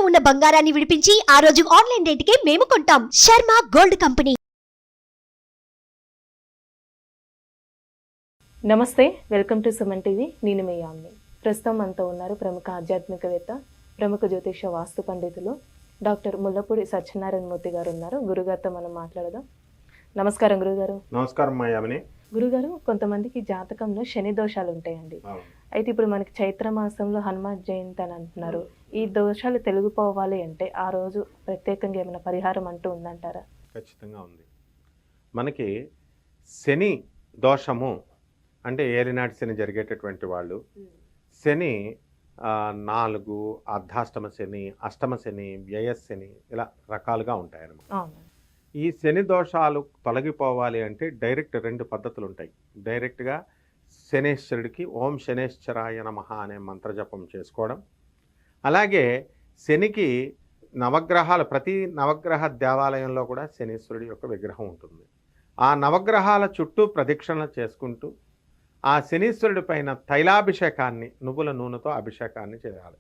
ఉన్న బంగారాన్ని విడిపించి ఆ రోజు ఆన్లైన్ రేటుకే మేము కొంటాం. Sharma gold company. నమస్తే, వెల్కమ్ టు సుమన్ టీవీ. నేను మీ యామ్ని. ప్రస్తుతం మనతో ఉన్నారు ప్రముఖ ఆధ్యాత్మికవేత్త, ప్రముఖ జ్యోతిష వాస్తు పండితులు డాక్టర్ ముల్లపూడి సత్యనారాయణ మూర్తి గారు ఉన్నారు. గురుగారితో మనం మాట్లాడదాం. నమస్కారం గురుగారు. నమస్కారం యామిని. గురుగారు, కొంతమందికి జాతకంలో శని దోషాలు ఉంటాయండి. అయితే ఇప్పుడు మనకి చైత్ర మాసంలో హనుమాన్ జయంతి అని అంటున్నారు. ఈ దోషాలు తొలగిపోవాలి అంటే ఆ రోజు ప్రత్యేకంగా ఏమైనా పరిహారం అంటూ ఉందంటారా? ఖచ్చితంగా ఉంది. మనకి శని దోషము అంటే ఏలినాటి శని జరిగేటటువంటి వాళ్ళు, శని 4 అర్ధాష్టమ శని, అష్టమ శని, వ్యయశని ఇలా రకాలుగా ఉంటాయన్నమాట. ఈ శని దోషాలు తొలగిపోవాలి అంటే డైరెక్ట్ 2 పద్ధతులు ఉంటాయి. డైరెక్ట్గా శనేశ్వరుడికి ఓం శనేశ్వరాయ నమః అనే మంత్రజపం చేసుకోవడం, అలాగే శనికి నవగ్రహాలు, ప్రతి నవగ్రహ దేవాలయంలో కూడా శనీశ్వరుడి యొక్క విగ్రహం ఉంటుంది. ఆ నవగ్రహాల చుట్టూ ప్రదక్షిణలు చేసుకుంటూ ఆ శనీశ్వరుడి పైన తైలాభిషేకాన్ని, నువ్వుల నూనెతో అభిషేకాన్ని చేయాలి.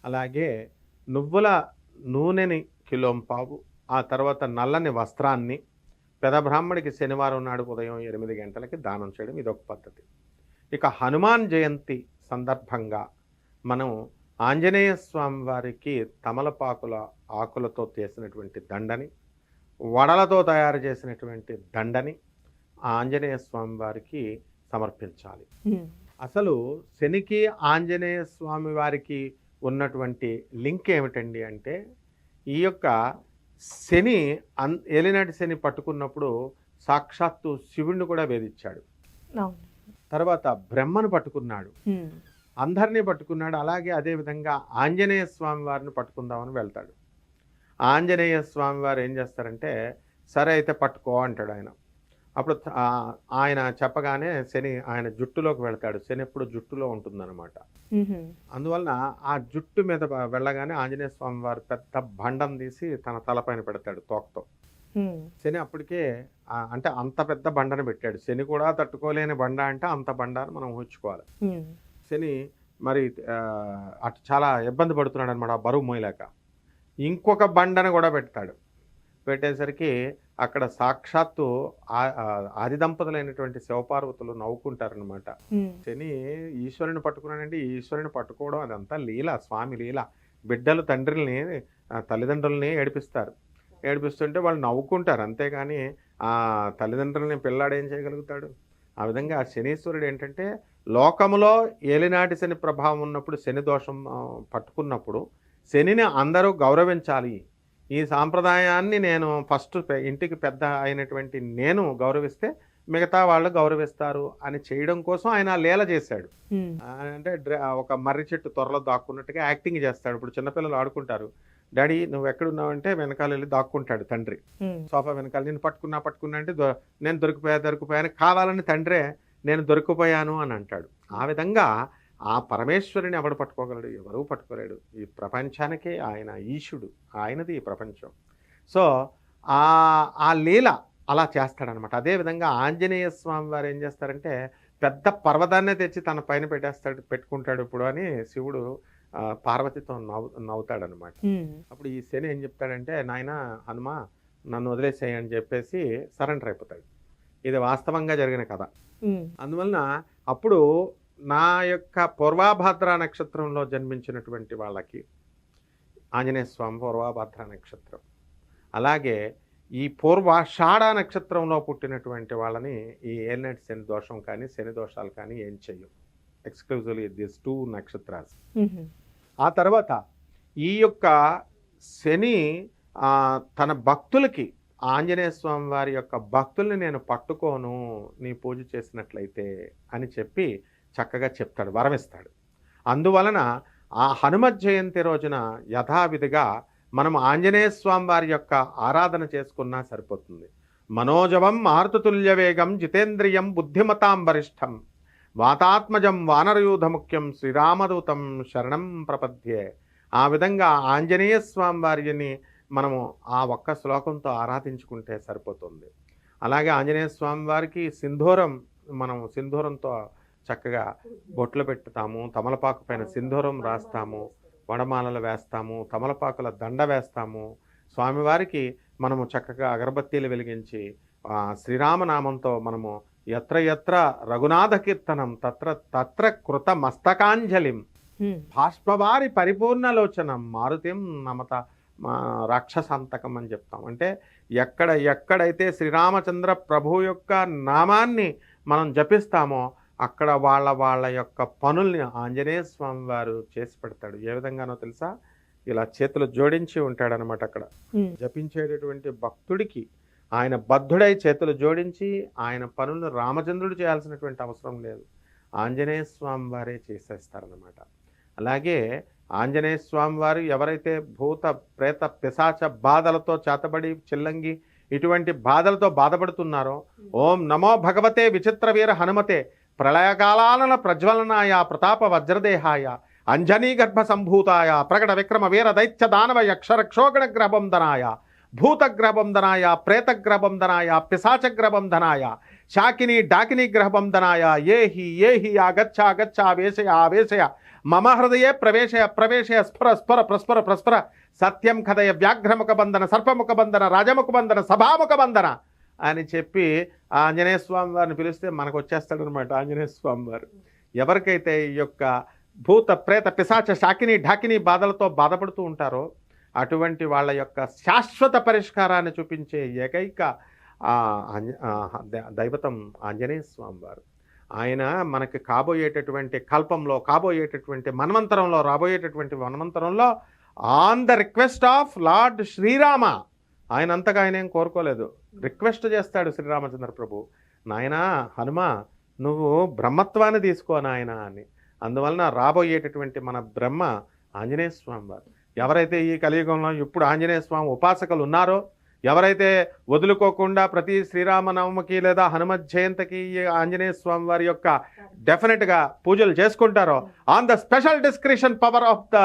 అలాగే నువ్వుల నూనెని కిలోంపావు, ఆ తర్వాత నల్లని వస్త్రాన్ని పెదబ్రాహ్మడికి శనివారం నాడు ఉదయం 8 గంటలకి దానం చేయడం ఇదొక పద్ధతి. ఇక హనుమాన్ జయంతి సందర్భంగా మనం ఆంజనేయ స్వామి వారికి తమలపాకుల ఆకులతో చేసినటువంటి దండని, వడలతో తయారు చేసినటువంటి దండని ఆంజనేయ స్వామి వారికి సమర్పించాలి. అసలు శనికి ఆంజనేయ స్వామి వారికి ఉన్నటువంటి లింక్ ఏమిటండి అంటే, ఈ యొక్క శని ఏలినాటి శని పట్టుకున్నప్పుడు సాక్షాత్తు శివుణ్ణి కూడా వేధించాడు. తర్వాత బ్రహ్మను పట్టుకున్నాడు, అందరినీ పట్టుకున్నాడు. అలాగే అదేవిధంగా ఆంజనేయ స్వామి వారిని పట్టుకుందామని వెళ్తాడు. ఆంజనేయ స్వామి వారు ఏం చేస్తారంటే, సరే అయితే పట్టుకో అంటాడు ఆయన. అప్పుడు ఆయన చెప్పగానే శని ఆయన జుట్టులోకి వెళ్తాడు. శని ఎప్పుడు జుట్టులో ఉంటుందన్నమాట. అందువలన ఆ జుట్టు మీద వెళ్ళగానే ఆంజనేయ స్వామి వారు పెద్ద బండం తీసి తన తలపైన పెడతాడు తోకతో. శని అప్పటికే అంటే అంత పెద్ద బండను పెట్టాడు. శని కూడా తట్టుకోలేని బండ అంటే అంత బండ అని మనం ఊహించుకోవాలి. శని మరి అటు చాలా ఇబ్బంది పడుతున్నాడు అనమాట, బరువు మోయలేక. ఇంకొక బండను కూడా పెడతాడు. పెట్టేసరికి అక్కడ సాక్షాత్తు ఆది దంపతులైనటువంటి శివపార్వతులు నవ్వుకుంటారనమాట. శని ఈశ్వరుని పట్టుకున్నాడంటే, ఈశ్వరుని పట్టుకోవడం అదంతా లీల, స్వామి లీల. బిడ్డలు తండ్రిని తల్లిదండ్రులని ఏడిపిస్తుంటే వాళ్ళు నవ్వుకుంటారు, అంతేగాని ఆ తల్లిదండ్రులని పిల్లాడు ఏం చేయగలుగుతాడు? ఆ విధంగా శనీశ్వరుడు ఏంటంటే, లోకములో ఏలినాటి శని ప్రభావం ఉన్నప్పుడు, శని దోషం పట్టుకున్నప్పుడు శనిని అందరూ గౌరవించాలి. ఈ సాంప్రదాయాన్ని నేను ఫస్ట్ ఇంటికి పెద్ద అయినటువంటి నేను గౌరవిస్తే మిగతా వాళ్ళు గౌరవిస్తారు అని చేయడం కోసం ఆయన లీల చేశాడు. అంటే ఒక మర్రి చెట్టు త్వరలో దాక్కున్నట్టుగా యాక్టింగ్ చేస్తాడు. ఇప్పుడు చిన్నపిల్లలు ఆడుకుంటారు, డాడీ నువ్వు ఎక్కడున్నావు అంటే వెనకాల వెళ్ళి దాక్కుంటాడు తండ్రి సోఫా వెనకాల. నేను పట్టుకున్నా అంటే నేను దొరికిపోయాను కావాలని తండ్రే నేను దొరికిపోయాను అని అంటాడు. ఆ విధంగా ఆ పరమేశ్వరుని ఎవడు పట్టుకోగలడు? ఎవరు పట్టుకోలేడు. ఈ ప్రపంచానికే ఆయన ఈశుడు, ఆయనది ఈ ప్రపంచం. సో ఆ లీల అలా చేస్తాడనమాట. అదేవిధంగా ఆంజనేయ స్వామి వారు ఏం చేస్తారంటే, పెద్ద పర్వతాన్నే తెచ్చి తన పైన పెట్టుకుంటాడు ఇప్పుడు అని శివుడు పార్వతితో నవ్వుతాడనమాట. అప్పుడు ఈ శని ఏం చెప్తాడంటే, నాయన హనుమ నన్ను వదిలేసేయి అని చెప్పేసి సరెండర్ అయిపోతాడు. ఇది వాస్తవంగా జరిగిన కథ. అందువలన అప్పుడు నా యొక్క పూర్వాభాద్ర నక్షత్రంలో జన్మించినటువంటి వాళ్ళకి ఆంజనేయ స్వామి పూర్వాభాద్ర నక్షత్రం, అలాగే ఈ పూర్వాషాఢ నక్షత్రంలో పుట్టినటువంటి వాళ్ళని ఈ ఏలినాటి శని దోషం కానీ శని దోషాలు కానీ ఏం చెయ్యం. ఎక్స్క్లూజివ్లీ దిస్ 2 నక్షత్రాలు. ఆ తర్వాత ఈ యొక్క శని తన భక్తులకి, ఆంజనేయ స్వామి వారి యొక్క భక్తుల్ని నేను పట్టుకోను నీ పూజ చేసినట్లయితే అని చెప్పి చక్కగా చెప్తాడు, వరమిస్తాడు. అందువలన ఆ హనుమత్ జయంతి రోజున యథావిధిగా మనం ఆంజనేయ స్వామి వారి యొక్క ఆరాధన చేసుకున్నా సరిపోతుంది. మనోజవం మారుతుల్య వేగం జితేంద్రియం బుద్ధిమతాం వరిష్టం వాతాత్మజం వానరయూధ ముఖ్యం శ్రీరామదూతం శరణం ప్రపద్యే. ఆ విధంగా ఆంజనేయ స్వామి వారిని మనము ఆ ఒక్క శ్లోకంతో ఆరాధించుకుంటే సరిపోతుంది. అలాగే ఆంజనేయ స్వామి వారికి సింధూరంతో చక్కగా బొట్లు పెట్టుతాము, తమలపాకు పైన సింధూరం రాస్తాము, వడమాలలు వేస్తాము, తమలపాకుల దండ వేస్తాము. స్వామివారికి మనము చక్కగా అగరబత్తీలు వెలిగించి శ్రీరామనామంతో మనము ఎత్ర ఎత్ర రఘునాథ కీర్తనం తత్ర తత్ర కృత మస్తకాంజలిం బాష్పవారి పరిపూర్ణలోచనం మారుతిం నమత రాక్షసాంతకం అని చెప్తాం. అంటే ఎక్కడైతే శ్రీరామచంద్ర ప్రభు యొక్క నామాన్ని మనం జపిస్తామో అక్కడ వాళ్ళ యొక్క పనుల్ని ఆంజనేయ స్వామి వారు చేసి పెడతాడు. ఏ విధంగానో తెలుసా? ఇలా చేతులు జోడించి ఉంటాడనమాట. అక్కడ జపించేటటువంటి భక్తుడికి ఆయన బద్ధుడై చేతులు జోడించి ఆయన పనులను రామచంద్రుడు చేయాల్సినటువంటి అవసరం లేదు, ఆంజనేయ స్వామి వారే చేసేస్తారనమాట. అలాగే ఆంజనేయ స్వామి వారు ఎవరైతే భూత ప్రేత పిశాచ బాధలతో చేతబడి చిల్లంగి ఇటువంటి బాధలతో బాధపడుతున్నారో, ఓం నమో భగవతే విచిత్ర వీర హనుమతే ప్రళయకాలాన ప్రజ్వలనాయ ప్రతాప వజ్రదేహాయ అంజనీ గర్భ సంభూతాయ ప్రకట విక్రమ వీర దైత్య దానవ యక్షరక్షోగణ గ్రహబంధనాయ భూతగ్రహబంధనాయ ప్రేతగ్రహబంధనాయ పిశాచగ్రహబంధనాయ శాకిని డాకిని గ్రహబంధనాయ ఏహి ఆగచ్చ ఆవేశయ మమ హృదయే ప్రవేశయ స్ఫుర ప్రస్ఫుర సత్యం కథయ వ్యాఘ్రముఖ బంధన సర్పముఖ బంధన రాజముఖ బంధన సభాముఖ బంధన అని చెప్పి ఆంజనేయ స్వామి వారిని పిలిస్తే మనకు వచ్చేస్తాడు అనమాట ఆంజనేయ స్వామి వారు. ఎవరికైతే ఈ యొక్క భూత ప్రేత పిశాచ శాకిని ఢాకిని బాధలతో బాధపడుతూ ఉంటారో అటువంటి వాళ్ళ యొక్క శాశ్వత పరిష్కారాన్ని చూపించే ఏకైక దైవతం ఆంజనేయ స్వామి వారు. ఆయన మనకి కాబోయేటటువంటి కల్పంలో, కాబోయేటటువంటి మన్వంతరంలో, రాబోయేటటువంటి మన్వంతరంలో on the request of lord Srirama, ఆయన అంతగా ఆయన ఏం కోరుకోలేదు, రిక్వెస్ట్ చేస్తాడు శ్రీరామచంద్ర ప్రభు, నాయనా హనుమ నువ్వు బ్రహ్మత్వాన్ని తీసుకో నాయన అని. అందువలన రాబోయేటటువంటి మన బ్రహ్మ ఆంజనేయ స్వామి వారు. ఎవరైతే ఈ కలియుగంలో ఇప్పుడు ఆంజనేయ స్వామి ఉపాసకులు ఉన్నారో, ఎవరైతే వదులుకోకుండా ప్రతి శ్రీరామనవమికి లేదా హనుమత్ జయంతికి ఆంజనేయ స్వామి వారి యొక్క డెఫినెట్గా పూజలు చేసుకుంటారో, on the special discretion power of the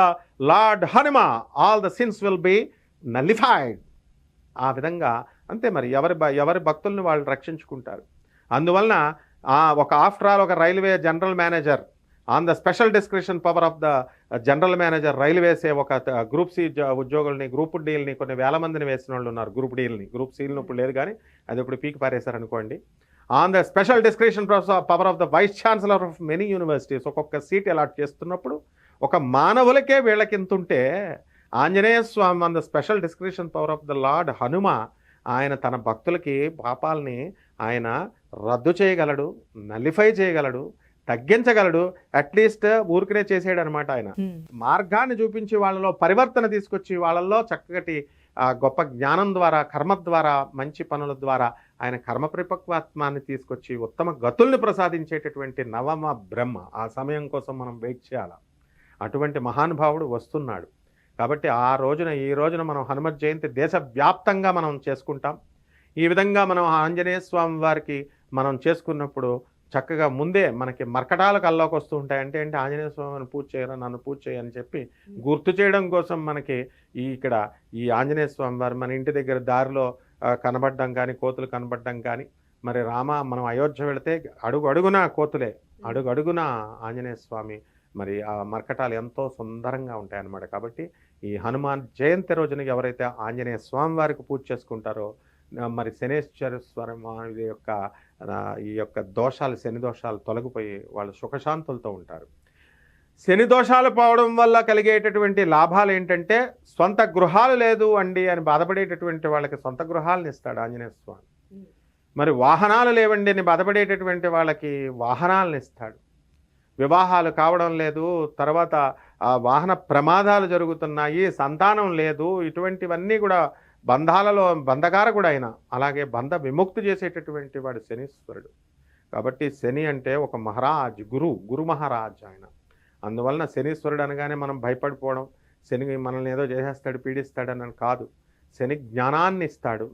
lord Hanuma all the sins will be nullified. ఆ విధంగా అంతే మరి ఎవరి భక్తుల్ని వాళ్ళు రక్షించుకుంటారు. అందువలన ఆఫ్టర్ ఆల్ ఒక railway general manager on the special discretion power of the general manager రైల్వేసే ఒక గ్రూప్ సి ఉద్యోగుల్ని, గ్రూప్ డీల్ని కొన్ని వేల మందిని వేసిన వాళ్ళు ఉన్నారు. గ్రూప్ డీల్ని, గ్రూప్ సీల్ని ఇప్పుడు లేదు కానీ అది ఇప్పుడు పీకి పారేశారు అనుకోండి. On the special discretion power of the vice chancellor of many universities ఒక్కొక్క సీట్ అలాట్ చేస్తున్నప్పుడు ఒక మానవులకే వీళ్ళకింతుంటే Anjaneya Swamy on the special discretion power of the lord Hanuma ఆయన తన భక్తులకి పాపాలని ఆయన రద్దు చేయగలడు, నలిఫై చేయగలడు, తగ్గించగలడు. అట్లీస్ట్ ఊరికనే చేసేయడు అనమాట. ఆయన మార్గాన్ని చూపించి వాళ్ళలో పరివర్తన తీసుకొచ్చి వాళ్ళల్లో చక్కటి గొప్ప జ్ఞానం ద్వారా, కర్మ ద్వారా, మంచి పనుల ద్వారా ఆయన కర్మ పరిపక్వాత్మాన్ని తీసుకొచ్చి ఉత్తమ గతుల్ని ప్రసాదించేటటువంటి నవమ బ్రహ్మ. ఆ సమయం కోసం మనం వెయిట్ చేయాలి. అటువంటి మహానుభావుడు వస్తున్నాడు. కాబట్టి ఈ రోజున మనం హనుమత్ జయంతి దేశవ్యాప్తంగా మనం చేసుకుంటాం. ఈ విధంగా మనం ఆంజనేయ స్వామి వారికి మనం చేసుకున్నప్పుడు చక్కగా ముందే మనకి మర్కటాలు కల్లోకి వస్తూ ఉంటాయి. అంటే ఆంజనేయ స్వామిని పూజ చేయరా, నన్ను పూజ చేయని చెప్పి గుర్తు చేయడం కోసం మనకి ఇక్కడ ఈ ఆంజనేయ స్వామి వారు మన ఇంటి దగ్గర దారిలో కనబడడం కానీ, కోతులు కనబడడం కానీ, మరి మనం అయోధ్య వెళితే అడుగున కోతులే, అడుగున ఆంజనేయ స్వామి, మరి ఆ మర్కటాలు ఎంతో సుందరంగా ఉంటాయన్నమాట. కాబట్టి ఈ హనుమాన్ జయంతి రోజున ఎవరైతే ఆంజనేయ స్వామి వారికి పూజ చేసుకుంటారో మరి శనేశ్వర ఈ యొక్క దోషాలు, శని దోషాలు తొలగిపోయి వాళ్ళు సుఖశాంతులతో ఉంటారు. శని దోషాలు పోవడం వల్ల కలిగేటటువంటి లాభాలు ఏంటంటే, సొంత గృహాలు లేదు అండి అని బాధపడేటటువంటి వాళ్ళకి సొంత గృహాలను ఇస్తాడు ఆంజనేయ స్వామి. మరి వాహనాలు లేవండి అని బాధపడేటటువంటి వాళ్ళకి వాహనాలను ఇస్తాడు. వివాహాలు కావడం లేదు, తర్వాత వాహన ప్రమాదాలు జరుగుతున్నాయి, సంతానం లేదు, ఇటువంటివన్నీ కూడా బంధకారకుడు ఆయన. అలాగే బంధ విముక్తి చేసేటటువంటి వాడు శనీశ్వరుడు. కాబట్టి శని అంటే ఒక మహారాజ్, గురు మహారాజ్ ఆయన. అందువలన శనీశ్వరుడు అనగానే మనం భయపడిపోవడం, శని మనల్ని ఏదో చేసేస్తాడు, పీడిస్తాడని కాదు. శని జ్ఞానాన్ని ఇస్తాడు.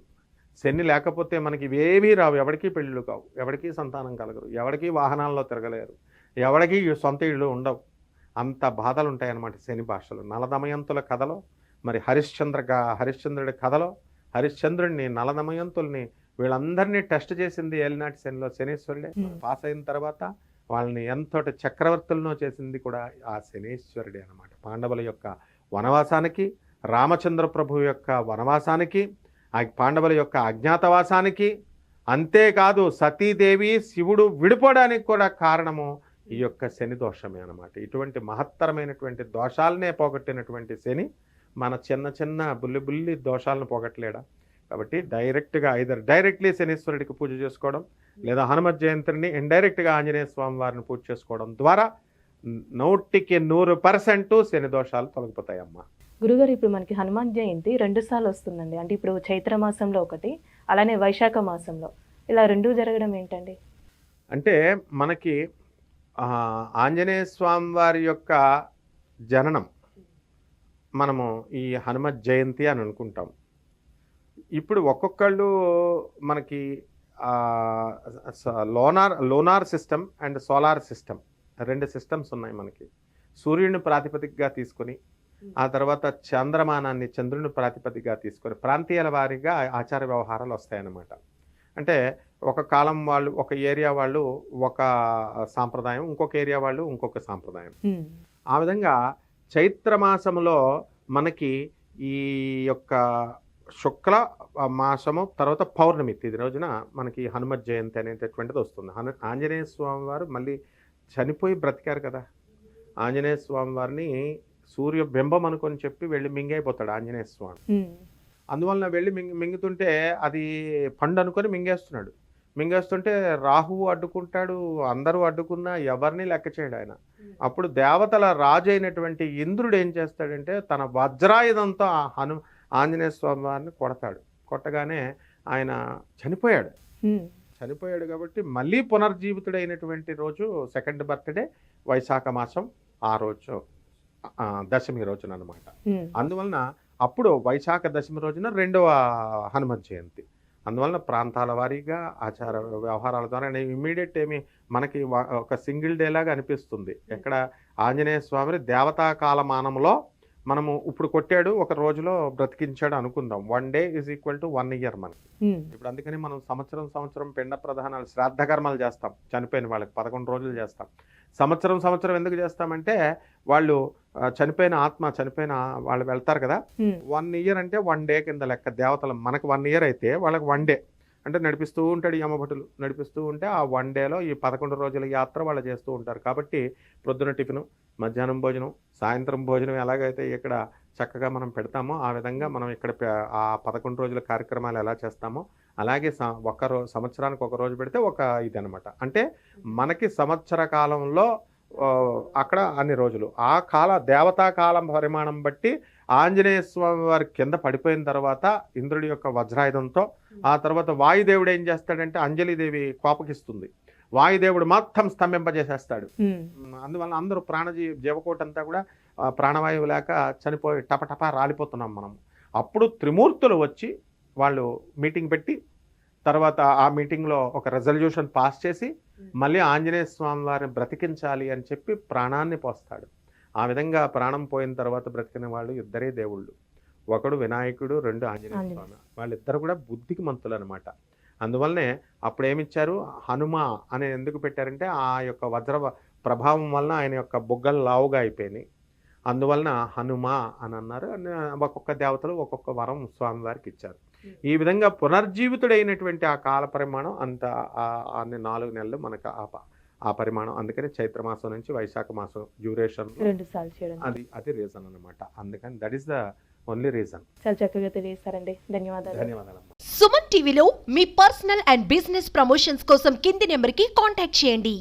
శని లేకపోతే మనకి ఇవేమీ రావు, ఎవరికీ పెళ్ళిళ్ళు కావు, ఎవరికీ సంతానం కలగరు, ఎవరికీ వాహనాల్లో తిరగలేరు, ఎవరికీ సొంత ఇళ్ళు ఉండవు. అంత బాధలు ఉంటాయన్నమాట శని భాషలో. నలదమయంతుల కథలో, మరి హరిశ్చంద్రుడి కథలో హరిశ్చంద్రుడిని, నలదమయంతుల్ని వీళ్ళందరినీ టెస్ట్ చేసింది ఏలినాటి శనిలో శనీశ్వరుడే. పాస్ అయిన తర్వాత వాళ్ళని ఎంతటి చక్రవర్తులను చేసింది కూడా ఆ శనీశ్వరుడే అనమాట. పాండవుల యొక్క వనవాసానికి, రామచంద్ర ప్రభు యొక్క వనవాసానికి, ఆ పాండవుల యొక్క అజ్ఞాతవాసానికి, అంతేకాదు సతీదేవి శివుడు విడిపోవడానికి కూడా కారణము ఈ యొక్క శని దోషమే అన్నమాట. ఇటువంటి మహత్తరమైనటువంటి దోషాలనే పోగొట్టినటువంటి శని మన చిన్న చిన్న బుల్లి దోషాలను పోగొట్టలేడా? కాబట్టి డైరెక్ట్లీ శనీశ్వరుడికి పూజ చేసుకోవడం, లేదా హనుమత్ జయంతిని ఇండైరెక్ట్గా ఆంజనేయ స్వామి వారిని పూజ చేసుకోవడం ద్వారా 100% శని దోషాలు తొలగిపోతాయమ్మా. గురుగారు, ఇప్పుడు మనకి హనుమాన్ జయంతి 2 సార్లు వస్తుందండి. అంటే ఇప్పుడు చైత్ర మాసంలో ఒకటి, అలానే వైశాఖ మాసంలో, ఇలా 2 జరగడం ఏంటండి? అంటే మనకి ఆంజనేయ స్వామి వారి యొక్క జననం మనము ఈ హనుమత్ జయంతి అని అనుకుంటాం. ఇప్పుడు ఒక్కొక్కళ్ళు మనకి lunar system and solar system 2 systems ఉన్నాయి మనకి. సూర్యుడిని ప్రాతిపదికగా తీసుకొని, ఆ తర్వాత చంద్రుని ప్రాతిపదికగా తీసుకొని ప్రాంతీయాల వారీగా ఆచార వ్యవహారాలు వస్తాయన్నమాట. అంటే ఒక కాలం వాళ్ళు, ఒక ఏరియా వాళ్ళు ఒక సాంప్రదాయం, ఇంకొక ఏరియా వాళ్ళు ఇంకొక సాంప్రదాయం. ఆ విధంగా చైత్రమాసంలో మనకి ఈ యొక్క శుక్ల మాసము తర్వాత పౌర్ణమి తిథి రోజున మనకి హనుమత్ జయంతి అనేటటువంటిది వస్తుంది. ఆంజనేయ స్వామి వారు మళ్ళీ చనిపోయి బ్రతికారు కదా, ఆంజనేయ స్వామి వారిని సూర్య బింబం అనుకొని చెప్పి వెళ్ళి మింగైపోతాడు ఆంజనేయ స్వామి. అందువలన వెళ్ళి మింగుతుంటే అది పండు అనుకొని మింగేస్తుంటే రాహువు అడ్డుకుంటాడు, అందరూ అడ్డుకున్నా ఎవరిని లెక్క చేయడు ఆయన. అప్పుడు దేవతల రాజు అయినటువంటి ఇంద్రుడు ఏం చేస్తాడంటే తన వజ్రాయుధంతో ఆంజనేయ స్వామి వారిని కొట్టగానే ఆయన చనిపోయాడు కాబట్టి మళ్ళీ పునర్జీవితుడైనటువంటి రోజు సెకండ్ బర్త్డే వైశాఖ మాసం, ఆ రోజు దశమి రోజున అనమాట. అందువలన అప్పుడు వైశాఖ దశమి రోజున 2వ హనుమత్ జయంతి. అందువలన ప్రాంతాల వారీగా ఆచార వ్యవహారాల ద్వారా ఇమ్మీడియట్ మనకి ఒక సింగిల్ డే లాగా అనిపిస్తుంది. ఎక్కడ ఆంజనేయ స్వామిని దేవతా కాలమానంలో మనము ఇప్పుడు కొట్టాడు, ఒక రోజులో బ్రతికించాడు అనుకుందాం. 1 day = 1 year మనకి. ఇప్పుడు అందుకని మనం సంవత్సరం పిండ ప్రధానాలు, శ్రాద్ధ కర్మలు చేస్తాం. చనిపోయిన వాళ్ళకి 11 రోజులు చేస్తాం. సంవత్సరం ఎందుకు చేస్తామంటే వాళ్ళు చనిపోయిన వాళ్ళు వెళ్తారు కదా, 1 year అంటే 1 day కింద లెక్క. దేవతలు మనకు 1 year అయితే వాళ్ళకి 1 day. అంటే నడిపిస్తూ ఉంటాడు యమభటులు, నడిపిస్తూ ఉంటే ఆ 1 dayలో ఈ 11 రోజుల యాత్ర వాళ్ళు చేస్తూ ఉంటారు. కాబట్టి ప్రొద్దున టిఫిను, మధ్యాహ్నం భోజనం, సాయంత్రం భోజనం ఎలాగైతే ఇక్కడ చక్కగా మనం పెడతామో ఆ విధంగా మనం ఇక్కడ ఆ 11 రోజుల కార్యక్రమాలు ఎలా చేస్తామో అలాగే సంవత్సరానికి ఒక రోజు పెడితే ఒక ఇది అనమాట. అంటే మనకి సంవత్సర కాలంలో అక్కడ అన్ని రోజులు ఆ దేవతా కాలం పరిమాణం బట్టి ఆంజనేయ స్వామి వారి కింద పడిపోయిన తర్వాత ఇంద్రుడి యొక్క వజ్రాయుధంతో ఆ తర్వాత వాయుదేవుడు ఏం చేస్తాడంటే అంజలిదేవి కోపకిస్తుంది. వాయుదేవుడు మొత్తం స్తంభింపజేసేస్తాడు. అందువల్ల అందరూ జీవకోటి అంతా కూడా ప్రాణవాయువు లేక చనిపోయి టపటపా రాలిపోతున్నాం మనం. అప్పుడు త్రిమూర్తులు వచ్చి వాళ్ళు మీటింగ్ పెట్టి తర్వాత ఆ మీటింగ్లో ఒక రెజల్యూషన్ పాస్ చేసి మళ్ళీ ఆంజనేయ స్వామి వారిని బ్రతికించాలి అని చెప్పి ప్రాణాన్ని పోస్తాడు. ఆ విధంగా ప్రాణం పోయిన తర్వాత బ్రతికిన వాళ్ళు 2 దేవుళ్ళు, ఒకడు వినాయకుడు, 2 ఆంజనేయ స్వామి. వాళ్ళిద్దరు కూడా బుద్ధికి మంతులు అనమాట. అందువల్లనే అప్పుడు ఏమిచ్చారు, హనుమ అని ఎందుకు పెట్టారంటే ఆ యొక్క వజ్ర ప్రభావం వలన ఆయన యొక్క బుగ్గలు లావుగా అయిపోయినాయి. అందువలన హనుమ అని అన్నారు. ఒక్కొక్క దేవతలు ఒక్కొక్క వరం స్వామివారికి ఇచ్చారు. ఈ విధంగా పునర్జీవితుడైనటువంటి ఆ కాల పరిమాణం అంత 4 నెలలు మనకు ఆ పరిమాణం. అందుకని చైత్రమాసం నుంచి వైశాఖ మాసం డ్యూరేషన్ 2 సార్లు చేయడం అది రీజన్ అనమాట. అందుకని that is the only reason. చాలా చక్కగా తెలియజేస్తారండి. ధన్యవాదాలు. సుమన్ టీవీలో మీ పర్సనల్ అండ్ బిజినెస్ ప్రమోషన్స్ కోసం కింది నెంబర్కి కాంటాక్ట్ చేయండి.